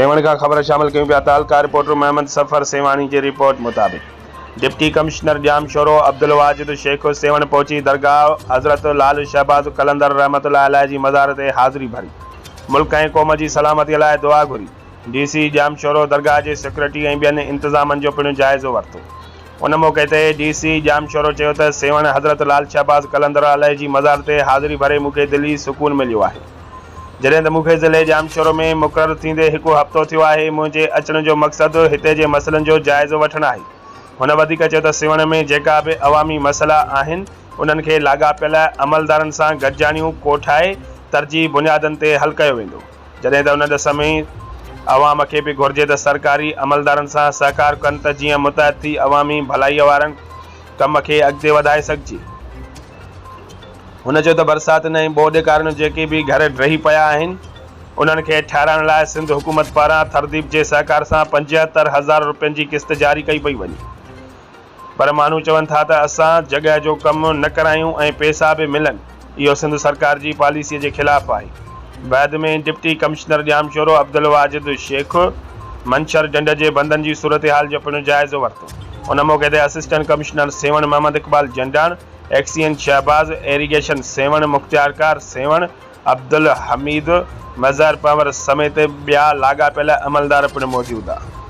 सेवण का खबर शामिल क्यों पिया। तालका रिपोर्टर मोहम्मद सफ़र सेवानी की रिपोर्ट मुताबिक डिप्टी कमिश्नर जाम शोरो अब्दुल वाजिद शेख सेवण पहुंची दरगाह हज़रत लाल शहबाज कलंदर रहमतुल्लाह अलैह जी मज़ार ते हाज़िरी भरी। मुल्क ऐं क़ौम जी सलामती लाइ दुआ घुरी। DC जाम शोरो दरगाह जे सिक्योरिटी ऐं ॿियनि इंतज़ामनि जो पिणु जाइज़ो वरितो। उन मौक़े ते DC जाम शोरो चयो त सेवण हज़रत लाल शहबाज कलंदर अलैह जी मज़ार ते हाज़िरी भरे मूंखे दिली सुकून मिलियो आहे। जॾहिं त मूंखे ज़िले जाम शोरो में मुक़ररु थींदे हिकु हफ़्तो थियो आहे। मुंहिंजे अचण जो मक़सदु हिते जे मसइलनि जो जाइज़ो वठणु आहे। हुन वधीक चयो त सेवण में जेका बि अवामी मसइला आहिनि उन्हनि खे लाॻापियल अमलदारनि सां गॾिजाणियूं कोठाए तरजीह बुनियादनि ते हल कयो वेंदो। जॾहिं त उन समय अवाम खे बि घुरिजे त सरकारी अमलदारनि सां सहकार कनि त जीअं मुतहद थी अवामी भलाईअ वारनि कम खे अॻिते वधाए सघिजे। हुन चयो त बरसाति ऐं ॿोॾि कारण जेके बि घर ड्रही पिया आहिनि उन्हनि खे ठाहिराइण लाइ सिंध हुकूमत पारां थरदीप जे सहकार सां 75,000 रुपयनि जी किस्त जारी कई पई वञे। पर माण्हू चवनि था त असां जॻह जो कमु न करायूं ऐं पैसा बि मिलनि। इहो सिंध सरकार जी पॉलिसीअ जे ख़िलाफ़ आहे। बैदि में डिप्टी कमिश्नर जाम शोरो अब्दुल वाजिद शेख मंशर ढंढ जे बंदनि जी सूरत हाल जो पिणु जाइज़ो वरितो। उन मौक़े ते assistant commissioner Sehwan Muhammad Iqbal Jandan, XEN Shahbaz, irrigation Sehwan मुख्तियारकार सेवण, अब्दुल हमीद मज़हर पंवर समेत ॿिया लाॻापियल अमलदार पिणु मौजूदु आहे।